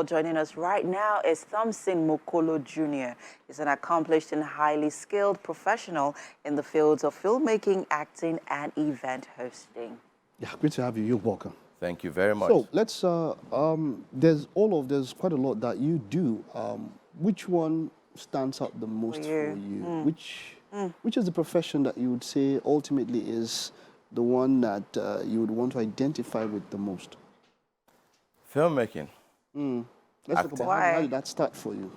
Joining us right now is Thompson Makolo Jr. He's an accomplished and highly skilled professional in the fields of filmmaking, acting, and event hosting. Yeah, great to have you. You're welcome. Thank you very much. So let's. There's quite a lot that you do. Which one stands out the most for you? Which is the profession that you would say ultimately is the one that you would want to identify with the most? Filmmaking. Let's talk about how did that start for you?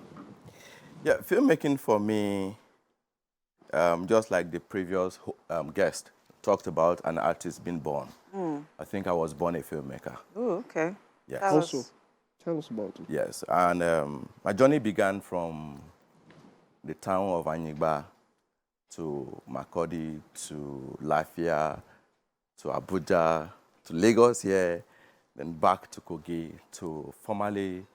Yeah, filmmaking for me, just like the previous guest talked about, an artist being born. I think I was born a filmmaker. Oh, okay. Yes. Also, tell us about it. Yes, and my journey began from the town of Anyigba to Makurdi, to Lafia, to Abuja, to Lagos here, then back to Kogi to formally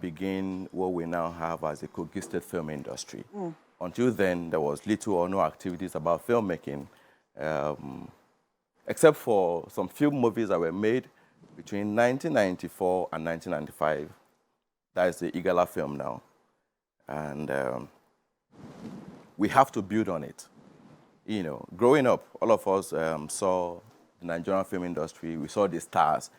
begin what we now have as the Kogi State film industry. Until then, there was little or no activities about filmmaking, except for some few movies that were made between 1994 and 1995. That is the Igala film now. And we have to build on it. You know, growing up, all of us saw the Nigerian film industry. We saw the stars.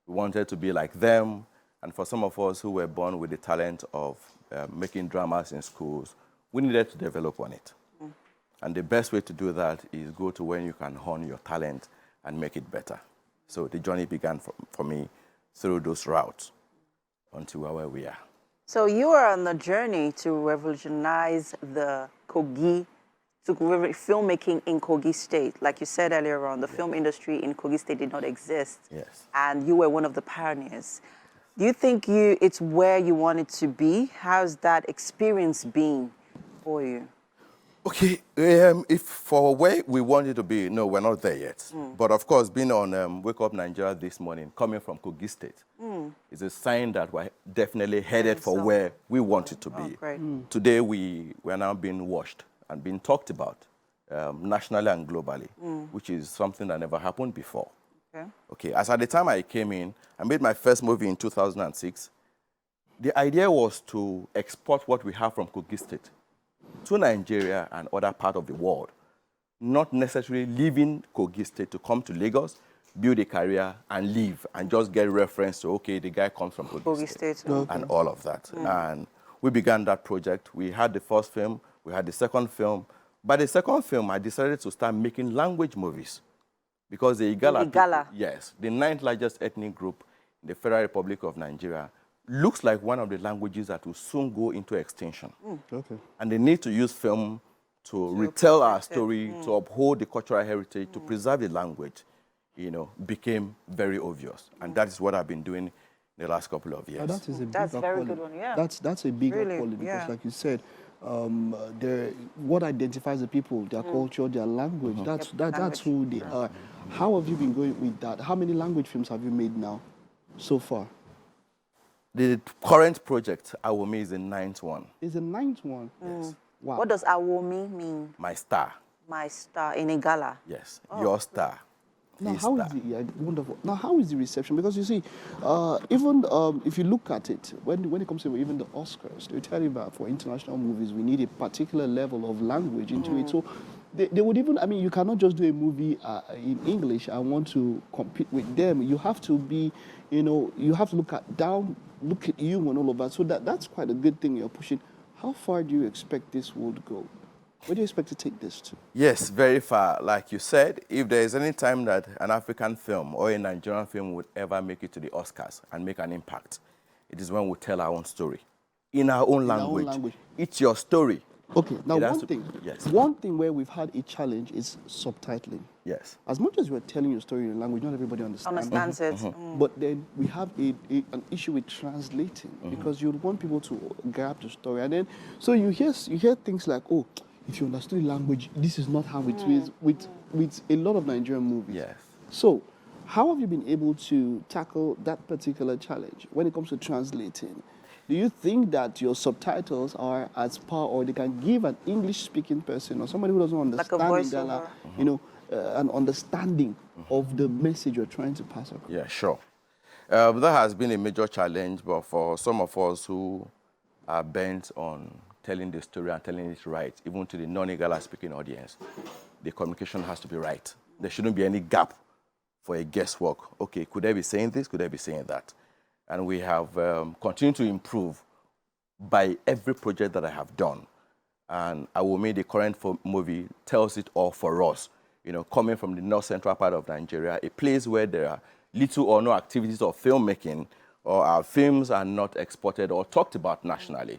We wanted to be like them. And for some of us who were born with the talent of making dramas in schools, we needed to develop on it. And the best way to do that is go to where you can hone your talent and make it better. So the journey began for me through those routes until where we are. So you are on the journey to revolutionize the Kogi, filmmaking in Kogi State. Like you said earlier on, the film industry in Kogi State did not exist. Yes. And you were one of the pioneers. Do you think it's where you wanted to be? How's that experience been for you? Okay, if for where we wanted to be, no, we're not there yet. But of course, being on Wake Up Nigeria this morning, coming from Kogi State, is a sign that we're definitely headed for where we wanted to be. Today, we're now being watched and being talked about nationally and globally, which is something that never happened before. Okay, as at the time I came in, I made my first movie in 2006. The idea was to export what we have from Kogi State to Nigeria and other parts of the world, not necessarily leaving Kogi State to come to Lagos, build a career, and leave, and just get reference to, okay, the guy comes from Kogi State. And all of that. And we began that project. We had the first film, we had the second film. By the second film, I decided to start making language movies because the Igala people, yes, the 9th largest ethnic group in the Federal Republic of Nigeria, looks like one of the languages that will soon go into extinction. And they need to use film to retell our story, to uphold the cultural heritage, to preserve the language, you know, became very obvious. And that is what I've been doing in the last couple of years. That is a That's a very good one, yeah. That's a bigger quality because, like you said, what identifies the people, their culture, their language, that's who they are. How have you been going with that? How many language films have you made now, so far? The current project, Awomi, is the 9th one. Is the 9th one? Yes. Wow. What does Awomi mean? My star. My star in Igala. Yes, your star. Now, how is the wonderful? Now, how is the reception? Because you see, even if you look at it, when it comes to even the Oscars, they tell you that for international movies, we need a particular level of language into it. So they would even, I mean, you cannot just do a movie in English and want to compete with them. You have to be, you know, you have to look at you and all of that. So that's quite a good thing you're pushing. How far do you expect this would go? Where do you expect to take this to? Yes, very far. Like you said, if there is any time that an African film or a Nigerian film would ever make it to the Oscars and make an impact, it is when we tell our own story. In our own language. It's your story. Okay, now one thing where we've had a challenge is subtitling. Yes. As much as we're telling your story in a language, not everybody understands it. But then we have an issue with translating because you want people to grab the story. And then, so you hear things like, oh, if you understood the language, this is not how it is with a lot of Nigerian movies. Yes. So how have you been able to tackle that particular challenge when it comes to translating? Do you think that your subtitles are as par, or they can give an English-speaking person or somebody who doesn't understand Igala, you know, an understanding of the message you're trying to pass across? Yeah, sure. That has been a major challenge, but for some of us who are bent on telling the story and telling it right, even to the non-Igala speaking audience, the communication has to be right. There shouldn't be any gap for a guesswork. Okay, could I be saying this? Could I be saying that? And we have continued to improve by every project that I have done. And I will make the current movie tells it all for us. You know, coming from the north central part of Nigeria, a place where there are little or no activities of filmmaking, or our films are not exported or talked about nationally.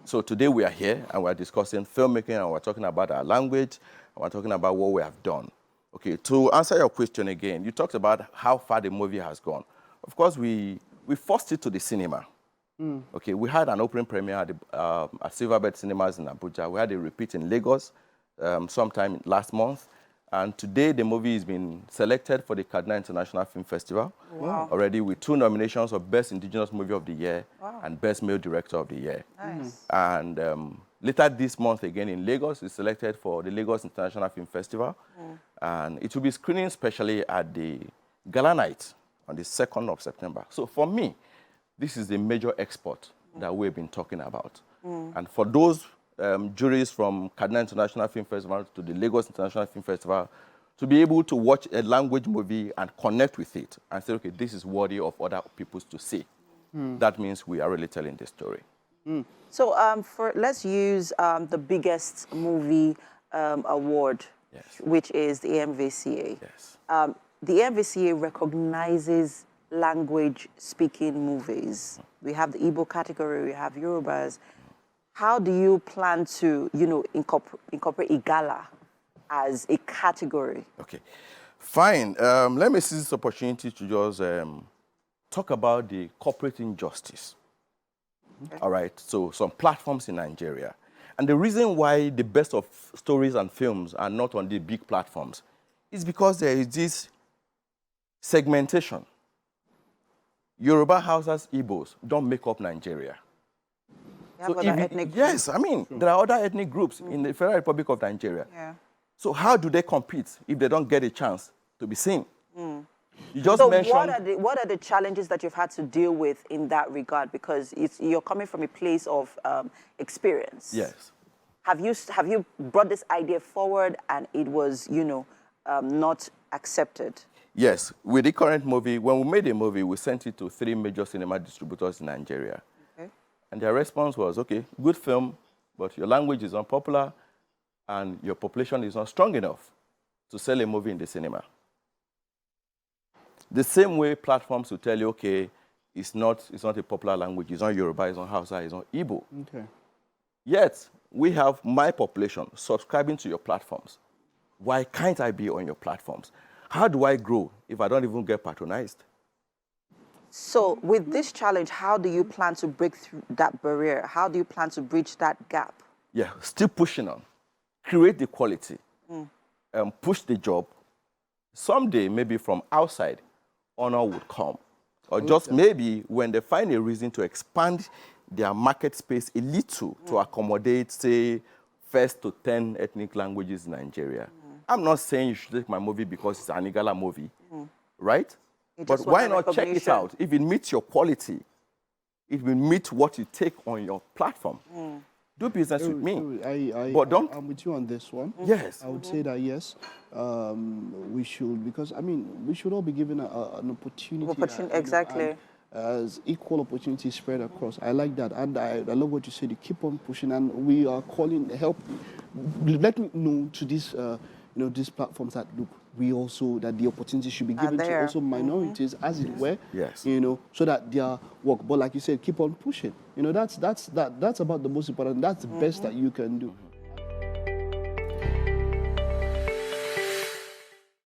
So today we are here and we're discussing filmmaking, and we're talking about our language, and we're talking about what we have done. Okay, to answer your question again, you talked about how far the movie has gone. Of course, we forced it to the cinema. Okay, we had an opening premiere at Silverbird Cinemas in Abuja. We had a repeat in Lagos sometime last month. And today, the movie has been selected for the Kaduna International Film Festival. Wow. Already with 2 nominations of Best Indigenous Movie of the Year and Best Male Director of the Year. Nice. And later this month, again in Lagos, it's selected for the Lagos International Film Festival. And it will be screening specially at the Gala Night on the 2nd of September. So for me, this is the major export that we've been talking about. And for those juries from Kaduna International Film Festival to the Lagos International Film Festival, to be able to watch a language movie and connect with it and say, okay, this is worthy of other people to see. That means we are really telling the story. So let's use the biggest movie award, Yes. which is the AMVCA. Yes. The AMVCA recognizes language-speaking movies. We have the Igbo category, we have Yorubas. How do you plan to, incorporate Igala as a category? Okay, fine. Let me seize this opportunity to just talk about the corporate injustice. Okay. All right, so some platforms in Nigeria. And the reason why the best of stories and films are not on the big platforms is because there is this segmentation. Yoruba, Hausas, Igbos don't make up Nigeria. So yes, I mean, there are other ethnic groups in the Federal Republic of Nigeria. Yeah. So how do they compete if they don't get a chance to be seen? You just So mentioned... what are the challenges that you've had to deal with in that regard? Because you're coming from a place of experience. Yes. Have you brought this idea forward and it was, not accepted? Yes. With the current movie, when we made the movie, we sent it to 3 major cinema distributors in Nigeria. Okay. And their response was, okay, good film, but your language is unpopular and your population is not strong enough to sell a movie in the cinema. The same way platforms will tell you, okay, it's not a popular language, it's not Yoruba, it's not Hausa, it's not Igbo. Okay. Yet, we have my population subscribing to your platforms. Why can't I be on your platforms? How do I grow if I don't even get patronized? So with this challenge, how do you plan to break through that barrier? How do you plan to bridge that gap? Yeah, still pushing on. Create the quality. Push the job. Someday, maybe from outside, honor would come. Or just maybe when they find a reason to expand their market space a little to accommodate, say, 1st to 10 ethnic languages in Nigeria. I'm not saying you should take my movie because it's an Igala movie, right? But why not check it out? If it meets your quality, it will meet what you take on your platform. Do business with me. I'm with you on this one. Yes. I would say that, yes, we should, because, I mean, we should all be given an opportunity. Exactly. As equal opportunities spread across. I like that. And I love what you said. You keep on pushing, and we are calling help. Let me know to this, these platforms that, look, we also, that the opportunity should be given to also minorities, as it were. Yes. So that their work. But like you said, keep on pushing. That's about the most important. That's the best that you can do.